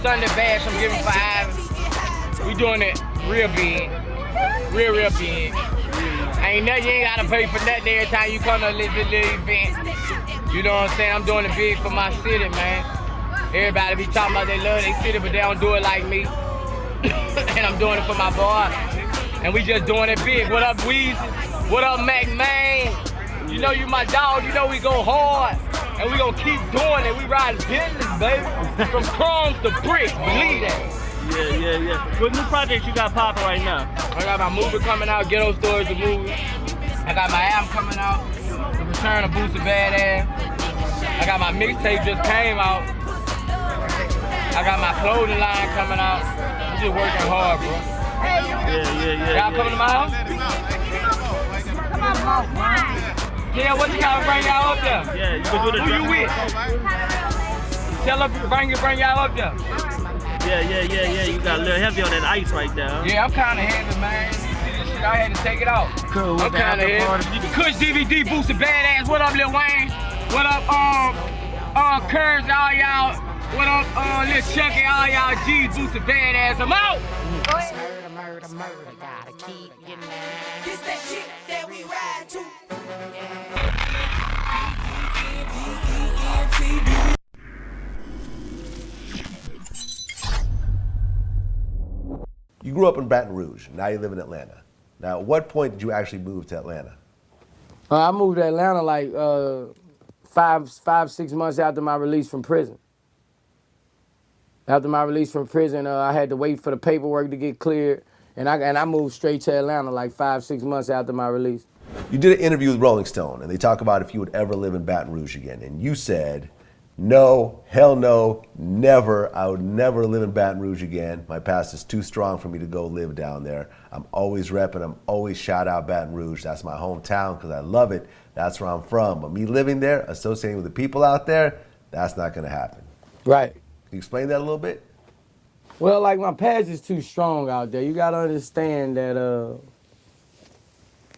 Sunday bash, I'm giving for Ivy. We doing it real big. Real big. Ain't nothing, you ain't gotta pay for nothing every time you come to this little event. You know what I'm saying? I'm doing it big for my city, man. Everybody be talking about they love their city, but they don't do it like me. And I'm doing it for my boy. And we just doing it big. What up, Weezy? What up, Mac, man? You know you my dog, you know we go hard. And we gonna keep doing it. We riding business, baby. From crumbs to bricks, believe that. Yeah. What new projects you got popping right now? I got my movie coming out, Ghetto Stories, the movie. I got my album coming out, The Return of Boosie Badass. I got my mixtape just came out. I got my clothing line coming out. I'm just working hard, bro. Yeah. Y'all coming to my house? Yeah, what you gotta bring y'all up there? Yeah, you can do the Who you with? Tell her bring y'all up there. Yeah. You got a little heavy on that ice right there. Yeah, I'm kinda heavy, man. You see this shit, I had to take it off. Cool. I'm kinda heavy. Kush DVD, Boosie Badass. What up, Lil Wayne? What up, Curves, all y'all. What up, Lil Chucky, all y'all G's, Boosie Badass. I'm out! Murder, gotta keep getting mad. This that shit that we ride to. You grew up in Baton Rouge. Now you live in Atlanta. Now, at what point did you actually move to Atlanta? I moved to Atlanta like 6 months after my release from prison. After my release from prison, I had to wait for the paperwork to get cleared, and I moved straight to Atlanta like 5-6 months after my release. You did an interview with Rolling Stone, and they talk about if you would ever live in Baton Rouge again, and you said, no, hell no, never. I would never live in Baton Rouge again. My past is too strong for me to go live down there. I'm always repping, I'm always shout out Baton Rouge. That's my hometown because I love it. That's where I'm from. But me living there, associating with the people out there, that's not gonna happen. Right. Can you explain that a little bit? Well, like my past is too strong out there. You gotta understand that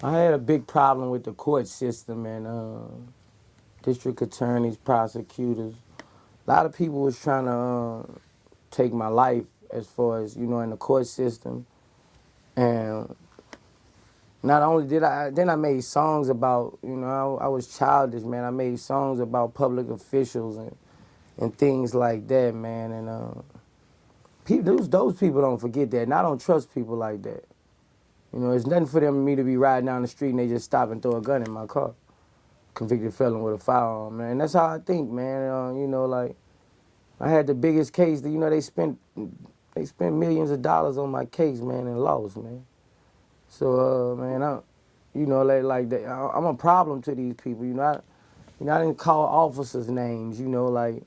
I had a big problem with the court system and district attorneys, prosecutors. A lot of people was trying to take my life as far as, you know, in the court system. And not only did then I made songs about, you know, I was childish, man. I made songs about public officials and things like that, man. And those people don't forget that, and I don't trust people like that. You know, it's nothing for them and me to be riding down the street and they just stop and throw a gun in my car. Convicted felon with a firearm, man. That's how I think, man. You know, like, I had the biggest case that, you know, they spent millions of dollars on my case, man, and lost, man. So, man, you know, like that, I'm a problem to these people. You know, I didn't call officers' names. You know, like,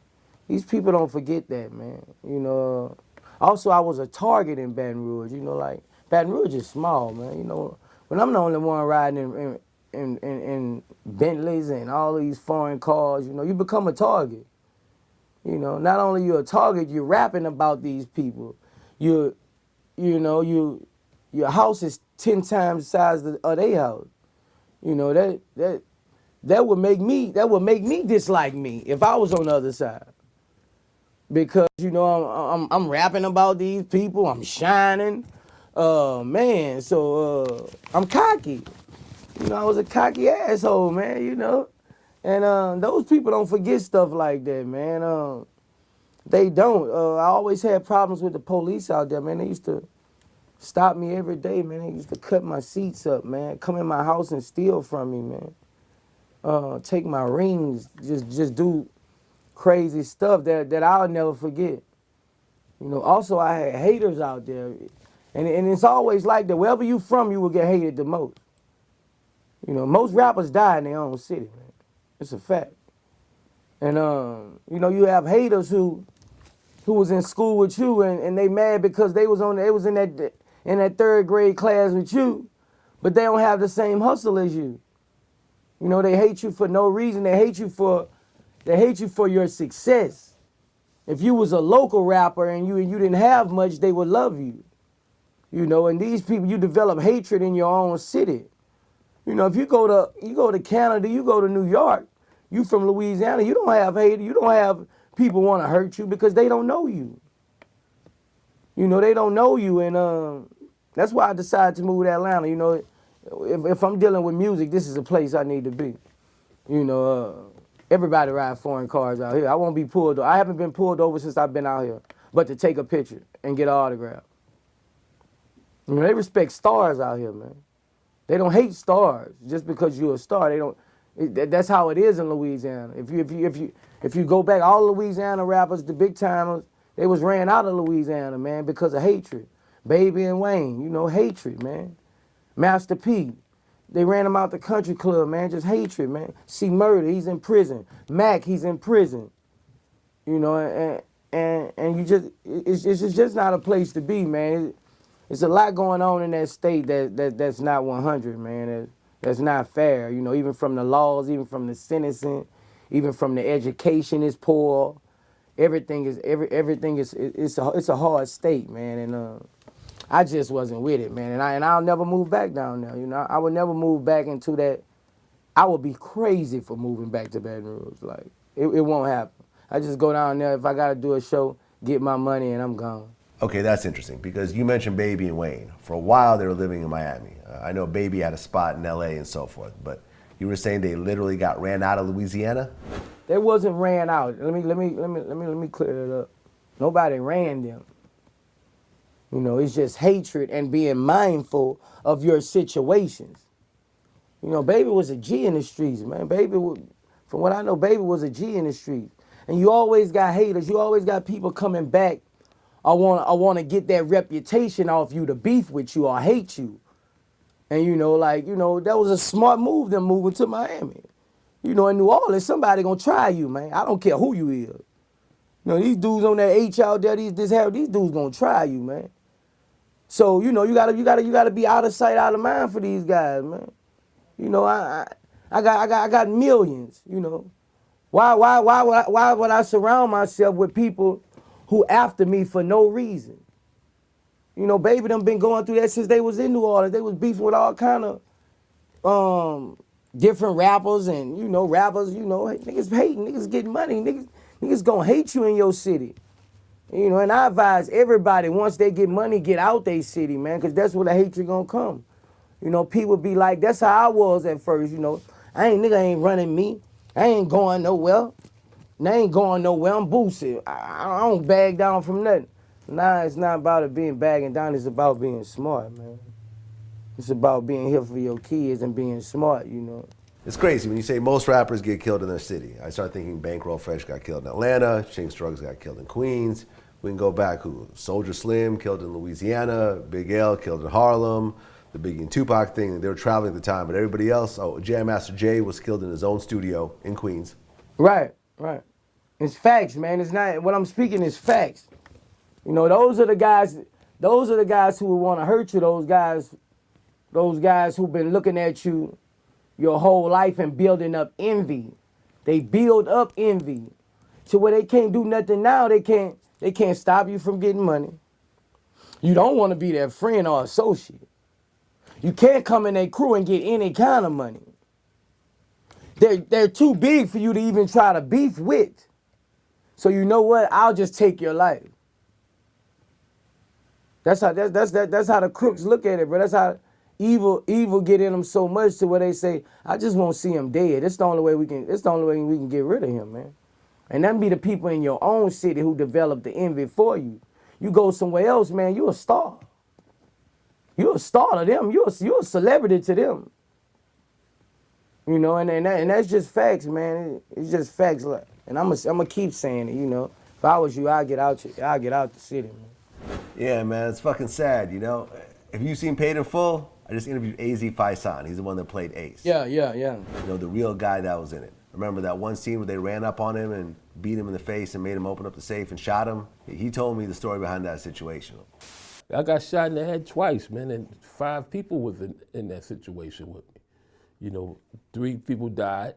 these people don't forget that, man. You know, also I was a target in Baton Rouge. You know, like, Baton Rouge is small, man. You know, when I'm the only one riding in Bentleys and all these foreign cars, you know, you become a target. You know, not only you're a target, you're rapping about these people. Your house is 10 times the size of their house. You know, that would make me dislike me if I was on the other side. Because, you know, I'm rapping about these people, I'm shining. Man, so I'm cocky. You know, I was a cocky asshole, man, you know. And those people don't forget stuff like that, man. They don't. I always had problems with the police out there, man. They used to stop me every day, man. They used to cut my seats up, man. Come in my house and steal from me, man. Take my rings, just do crazy stuff that I'll never forget. You know, also I had haters out there. And it's always like that. Wherever you from, you will get hated the most. You know, most rappers die in their own city, man. It's a fact. And, you know, you have haters who was in school with you and they mad because they was in that third grade class with you, but they don't have the same hustle as you. You know, they hate you for no reason. They hate you for your success. If you was a local rapper and you didn't have much, they would love you. You know, and these people, you develop hatred in your own city. You know, if you go to Canada, you go to New York, you from Louisiana, you don't have hate, you don't have people want to hurt you because they don't know you. You know, they don't know you, and that's why I decided to move to Atlanta. You know, if I'm dealing with music, this is a place I need to be. You know, everybody ride foreign cars out here. I won't be pulled. I haven't been pulled over since I've been out here, but to take a picture and get an autograph. You know, they respect stars out here, man. They don't hate stars just because you're a star. They don't. That's how it is in Louisiana. If you go back, all Louisiana rappers, the big timers, they was ran out of Louisiana, man, because of hatred. Baby and Wayne, you know, hatred, man. Master P, they ran him out the country club, man, just hatred, man. C Murder, he's in prison. Mac, he's in prison. You know, and you just, it's just not a place to be, man. It's a lot going on in that state that's not 100, man. That's not fair, you know, even from the laws, even from the sentencing, even from the education is poor. Everything is it's a hard state, man, and I just wasn't with it, man, and I'll never move back down there. You know, I would never move back into that. I would be crazy for moving back to Baton Rouge. Like it won't happen. I just go down there if I gotta do a show, get my money, and I'm gone. Okay, that's interesting because you mentioned Baby and Wayne. For a while, they were living in Miami. I know Baby had a spot in LA and so forth, but you were saying they literally got ran out of Louisiana? They wasn't ran out. Let me clear that up. Nobody ran them. You know, it's just hatred and being mindful of your situations. You know, Baby was a G in the streets, man. From what I know, Baby was a G in the streets. And you always got haters. You always got people coming back. I want to get that reputation off you to beef with you or hate you. And, you know, that was a smart move, them moving to Miami. You know, in New Orleans, somebody going to try you, man. I don't care who you is. You know, these dudes on that H out there, these dudes going to try you, man. So, you know, you gotta be out of sight, out of mind for these guys, man. You know, I got millions, you know. Why would I surround myself with people who after me for no reason? You know, Baby them been going through that since they was in New Orleans. They was beefing with all kind of different rappers and, you know, niggas hating, niggas getting money, niggas gonna hate you in your city. You know, and I advise everybody, once they get money, get out they city, man, because that's where the hatred gonna come. You know, people be like, that's how I was at first, you know. Nigga ain't running me. I ain't going nowhere. And I ain't going nowhere. I'm Boosie. I don't bag down from nothing. Nah, it's not about it being bagging down. It's about being smart, man. It's about being here for your kids and being smart, you know. It's crazy when you say most rappers get killed in their city. I start thinking Bankroll Fresh got killed in Atlanta, Chinx Drugs got killed in Queens. We can go back, Soldier Slim killed in Louisiana, Big L killed in Harlem, the Biggie and Tupac thing, they were traveling at the time, but everybody else, Jam Master Jay was killed in his own studio in Queens. Right. It's facts, man. It's not, what I'm speaking is facts. You know, those are the guys who would want to hurt you, those guys who've been looking at you your whole life and building up envy. They build up envy to where they can't do nothing now. They can't stop you from getting money. You don't want to be their friend or associate. You can't come in their crew and get any kind of money. They're too big for you to even try to beef with. So you know what? I'll just take your life. That's how the crooks look at it, bro. That's how evil get in them so much to where they say, I just won't see him dead. It's the only way we can get rid of him, man. And that be the people in your own city who develop the envy for you. You go somewhere else, man, you a star. You a star to them. You a celebrity to them. You know, and that's just facts, man. It's just facts. And I'm gonna keep saying it, you know. If I was you, I'd get out the city, man. Yeah, man, it's fucking sad, you know. Have you seen Paid in Full? I just interviewed AZ Faisan. He's the one that played Ace. Yeah. You know, the real guy that was in it. Remember that one scene where they ran up on him and beat him in the face and made him open up the safe and shot him? He told me the story behind that situation. I got shot in the head twice, man, and 5 people was in that situation with me. You know, 3 people died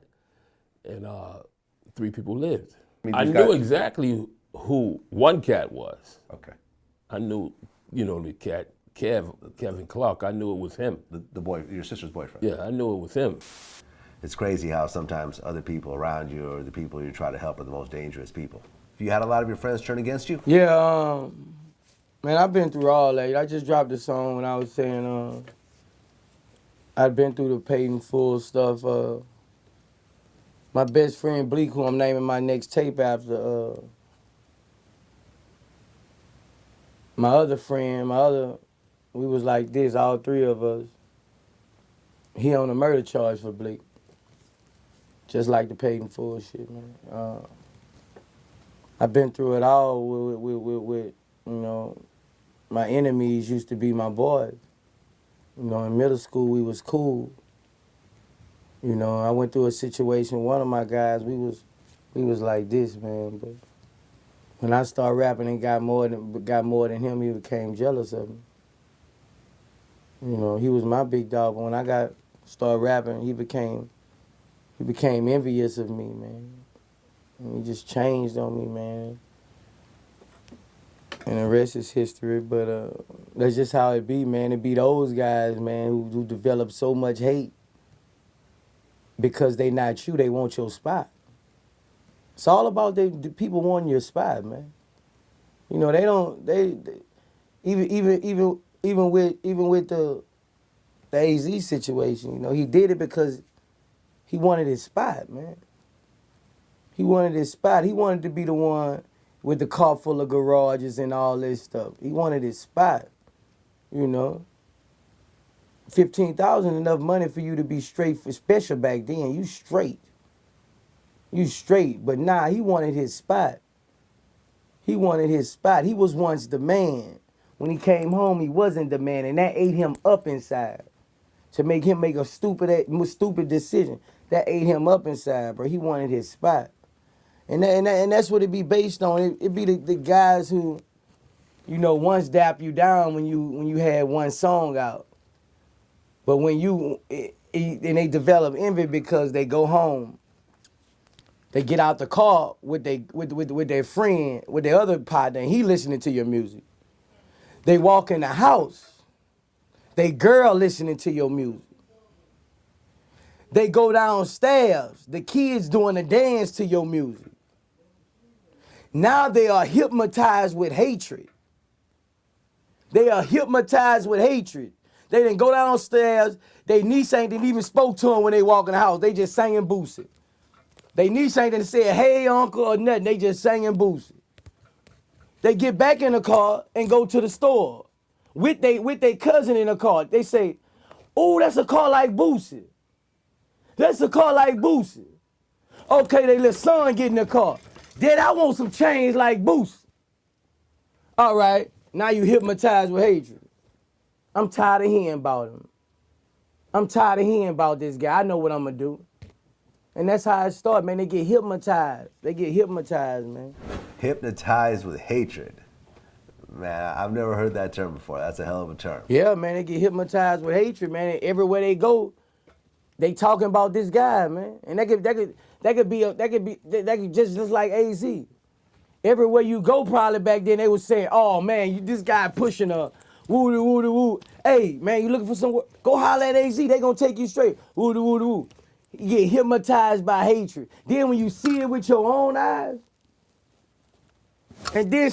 and 3 people lived. I knew exactly who one cat was. Okay. I knew, you know, the cat, Kevin Clark, I knew it was him. The boy, your sister's boyfriend. Yeah, I knew it was him. It's crazy how sometimes other people around you or the people you try to help are the most dangerous people. Have you had a lot of your friends turn against you? Yeah, Man, I've been through all that. I just dropped a song when I was saying I've been through the paid in full stuff. My best friend Bleak, who I'm naming my next tape after, my other friend, we was like this, all three of us. He on a murder charge for Bleak. Just like the paid in full shit, man. I've been through it all with you know, my enemies used to be my boys. You know, in middle school, we was cool. You know, I went through a situation, one of my guys, we was like this, man. But when I started rapping and got more than him, he became jealous of me. You know, he was my big dog, but when I started rapping, he became envious of me, man. And he just changed on me, man. And the rest is history, but that's just how it be, man. It be those guys, man, who develop so much hate because they not you, they want your spot. It's all about the people wanting your spot, man. You know, even with the AZ situation, you know, he did it because he wanted his spot, man. He wanted his spot. He wanted to be the one with the car full of garages and all this stuff. He wanted his spot, you know. 15,000 enough money for you to be straight for special back then. You straight. But nah, he wanted his spot. He wanted his spot. He was once the man. When he came home, he wasn't the man, and that ate him up inside. To make him make a stupid decision. That ate him up inside, bro. He wanted his spot. And that's what it be based on. It be the guys who, you know, once dap you down when you had one song out. But when and they develop envy because they go home, they get out the car with their friend, with their other partner, and he listening to your music. They walk in the house, they girl listening to your music. They go downstairs, the kids doing a dance to your music. Now they are hypnotized with hatred. They didn't go downstairs. They niece ain't even spoke to him when they walk in the house. They just singing Boosie. They niece ain't didn't say, hey, uncle, or nothing. They just singing Boosie. They get back in the car and go to the store with their cousin in the car. They say, oh, that's a car like Boosie. That's a car like Boosie. Okay, they little son get in the car. Dad, I want some change like Boosie. All right, now you hypnotized with hatred. I'm tired of hearing about him. I'm tired of hearing about this guy. I know what I'm going to do. And that's how it starts, man. They get hypnotized. Man. Hypnotized with hatred. Man, I've never heard that term before. That's a hell of a term. Yeah, man, they get hypnotized with hatred, man. And everywhere they go, they talking about this guy, man. And that could just like AZ. Everywhere you go, probably back then they was saying, "Oh man, this guy pushing a woo woo woo. Hey man, you looking for some? Go holler at AZ. They gonna take you straight. Woo woo woo. You get hypnotized by hatred. Then when you see it with your own eyes, and then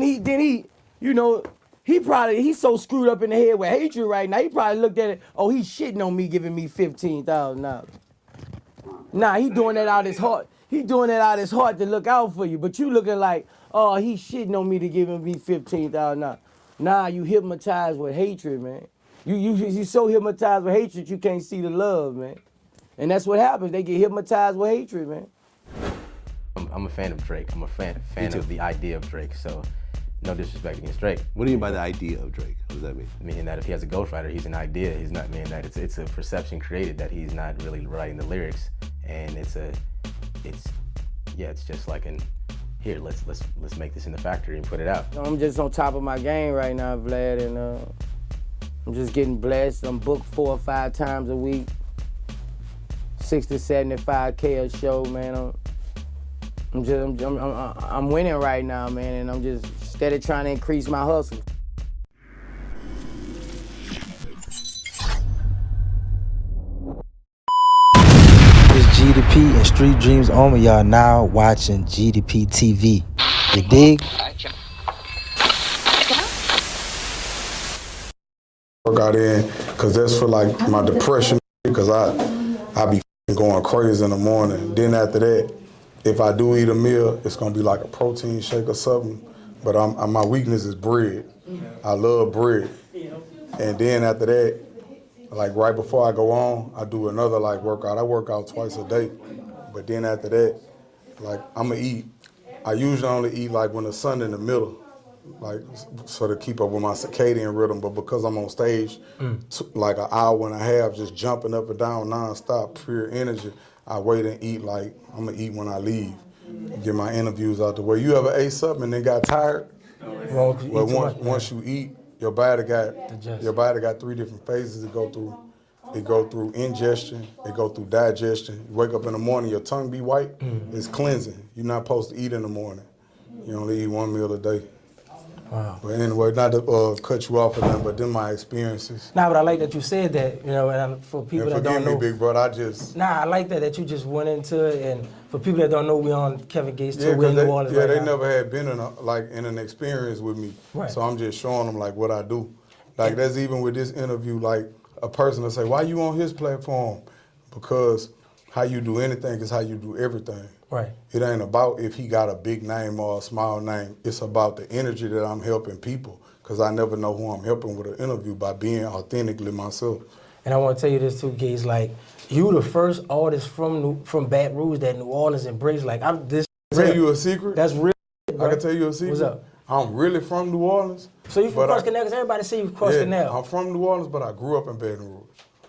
he, you know, he's so screwed up in the head with hatred right now. He probably looked at it. Oh, he's shitting on me, giving me $15,000. Nah, he doing that out his heart. He doing that out his heart to look out for you. But you looking like, oh, he's shitting on me to give me $15,000. Nah, you hypnotized with hatred, man. You so hypnotized with hatred you can't see the love, man. And that's what happens. They get hypnotized with hatred, man. I'm a fan of Drake. I'm a fan of the idea of Drake. So, no disrespect against Drake. What do you mean by the idea of Drake? What does that mean? Meaning that if he has a ghostwriter, he's an idea. He's not meaning that it's a perception created that he's not really writing the lyrics, and it's just like here, let's make this in the factory and put it out. I'm just on top of my game right now, Vlad, and I'm just getting blessed. I'm booked 4 or 5 times a week, 60, 75K a show, man. I'm winning right now, man, and I'm just steady trying to increase my hustle. It's GDP and Street Dreams Only. Y'all now watching GDP TV. You dig? workout in, because that's for like my depression, because I be going crazy in the morning. Then after that, if I do eat a meal, it's gonna be like a protein shake or something. But my weakness is bread. I love bread. And then after that, like right before I go on, I do another like workout. I work out twice a day. But then after that, like I'ma eat. I usually only eat like when the sun in the middle, like so to keep up with my circadian rhythm. But because I'm on stage, like an hour and a half, just jumping up and down nonstop, pure energy, I wait and eat like I'm gonna eat when I leave. Get my interviews out the way. You ever ate something and then got tired? Well, once you eat, your body got 3 different phases to go through. It go through ingestion, it go through digestion. You wake up in the morning, your tongue be white, it's cleansing. You're not supposed to eat in the morning. You only eat 1 meal a day. Wow. But anyway, not to cut you off of them, but then my experiences. Nah, but I like that you said that, you know, and for people that don't know. Forgive me, big brother, I just... Nah, I like that you just went into it, and for people that don't know, we on Kevin Gates tour, Yeah, we're in New Orleans right they now. never had been in an experience with me. Right. So I'm just showing them like what I do. Like that's even with this interview, like a person will say, why you on his platform? Because how you do anything is how you do everything. Right. It ain't about if he got a big name or a small name. It's about the energy that I'm helping people, because I never know who I'm helping with an interview by being authentically myself. And I want to tell you this too, Gates, like, you the first artist from Baton Rouge that New Orleans embraced. Like, Tell you a secret? That's real. I can tell you a secret. What's up? I'm really from New Orleans. So you from Cross Canal? Because everybody say you Cross Canal. I'm from New Orleans, but I grew up in Baton Rouge.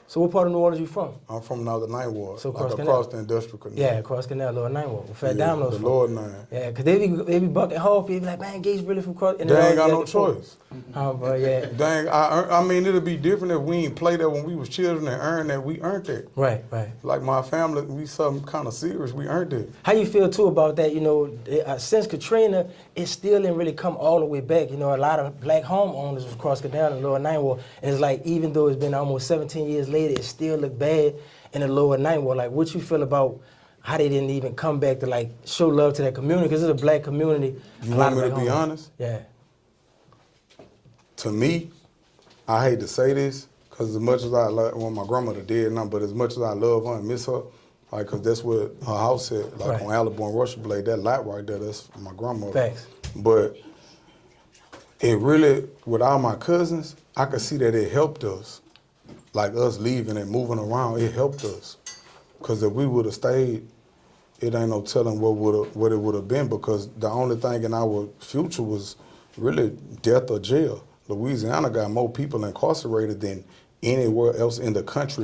So what part of New Orleans you from? I'm from now the Ninth Ward, So like Cross across the industrial canal. Yeah, Cross Canal, Lower Ninth Ward. Fat Yeah, Domino's the from. Lower Nine. Yeah, because they be bucking hard. People be like, man, Gates really from Cross. And They ain't got no choice. Oh, bro, yeah. Dang, I mean, it'll be different if we ain't played that when we was children and earned that. We earned that. Right. Like my family, we something kind of serious. We earned it. How you feel too about that? You know, since Katrina, it still didn't really come all the way back. You know, a lot of black homeowners was Cross Canal and Lower Ninth Ward, and it's like even though it's been almost 17 years later, it still look bad in the Lower Ninth Ward. Like, what you feel about how they didn't even come back to like show love to that community? Because it's a black community. You want me to be honest? Yeah. To me, I hate to say this, because as much as I love, well, my grandmother dead now, but as much as I love her and miss her, like, because that's what her house said, like on Alabama Russia Blade, that lot right there, that's my grandmother. Thanks. But it really, with all my cousins, I could see that it helped us. Like us leaving and moving around, it helped us. Because if we would have stayed, it ain't no telling what it would have been, because the only thing in our future was really death or jail. Louisiana got more people incarcerated than anywhere else in the country,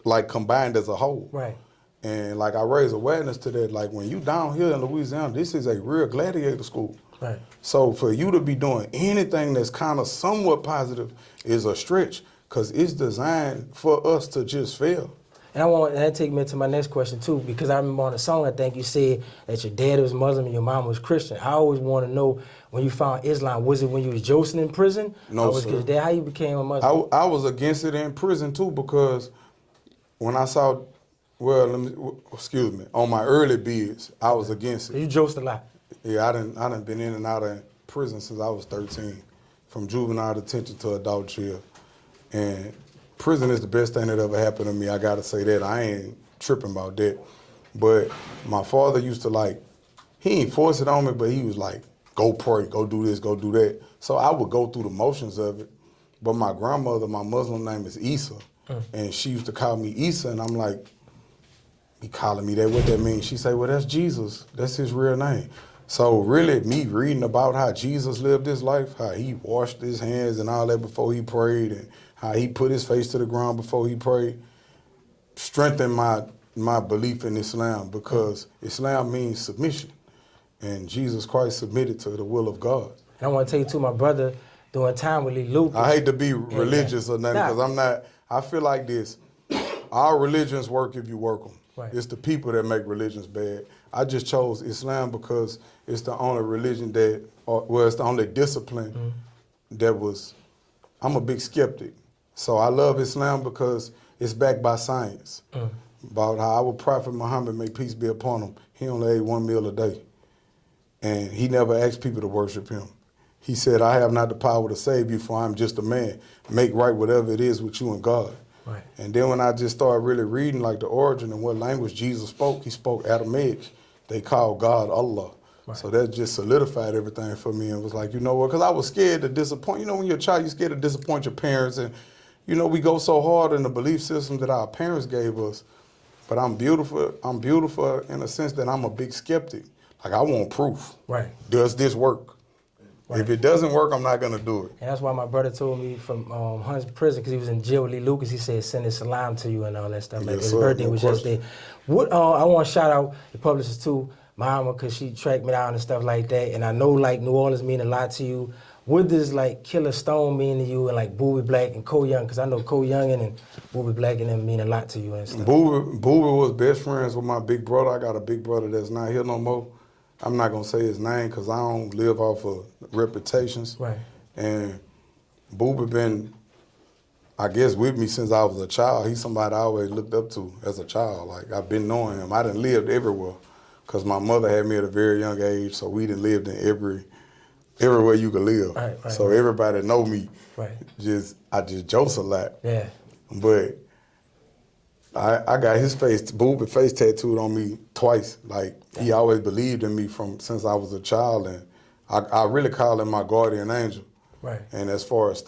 like combined as a whole. Right. And like I raise awareness to that, like when you down here in Louisiana, this is a real gladiator school. Right. So for you to be doing anything that's kind of somewhat positive is a stretch, because it's designed for us to just fail. And that take me to my next question too, because I remember on the song, I think you said that your dad was Muslim and your mom was Christian. I always want to know, when you found Islam, was it when you was Joseph in prison? No, or sir. How you became a Muslim? I was against it in prison too, because when I saw, excuse me, on my early bids, I was against it. You Joseph a lot. Yeah, I done been in and out of prison since I was 13, from juvenile detention to adult jail. And prison is the best thing that ever happened to me. I gotta say that. I ain't tripping about that. But my father used to he ain't force it on me, but he was like, go pray, go do this, go do that. So I would go through the motions of it. But my grandmother, my Muslim name is Isa. And she used to call me Isa, and I'm like, he calling me that, what that means? She say, well, that's Jesus. That's his real name. So really, me reading about how Jesus lived his life, how he washed his hands and all that before he prayed, and how he put his face to the ground before he prayed, strengthened my belief in Islam, because Islam means submission. And Jesus Christ submitted to the will of God. And I want to tell you too, my brother, during time with Lee Lucas. I hate to be religious or nothing, because I'm not, I feel like this. Our religions work if you work them. Right. It's the people that make religions bad. I just chose Islam because it's the only religion that, it's the only discipline that was, I'm a big skeptic. So I love Islam because it's backed by science. About how our Prophet Muhammad, may peace be upon him, he only ate 1 meal a day. And he never asked people to worship him. He said, I have not the power to save you, for I'm just a man. Make right whatever it is with you and God. Right. And then when I just started really reading like the origin and what language Jesus spoke, he spoke Aramaic. They called God Allah. Right. So that just solidified everything for me and was like, you know what, because I was scared to disappoint. You know, when you're a child, you're scared to disappoint your parents. And, you know, we go so hard in the belief system that our parents gave us. But I'm beautiful in a sense that I'm a big skeptic. Like, I want proof. Right. Does this work? Right. If it doesn't work, I'm not going to do it. And that's why my brother told me from Hunt's prison, because he was in jail with Lee Lucas, he said, send his salam to you and all that stuff. Like, Yes, his sir, birthday no was question. yesterday. What, I want to shout out the publishers too, Mama, because she tracked me down and stuff like that. And I know, like, New Orleans mean a lot to you. What does, like, Killer Stone mean to you, and, like, Boobie Black and Cole Young? Because I know Cole Youngin and Boobie Black and them mean a lot to you and stuff. Boobie was best friends with my big brother. I got a big brother that's not here no more. I'm not going to say his name because I don't live off of reputations. Right. And Boobie been, I guess, with me since I was a child. He's somebody I always looked up to as a child. Like, I've been knowing him. I done lived everywhere because my mother had me at a very young age, so we done lived in everywhere you could live. Right, so everybody know me. Right. I just jokes a lot. Yeah. But I got his Boobie face tattooed on me twice. Like, he always believed in me since I was a child, and I really call him my guardian angel. Right. And as far as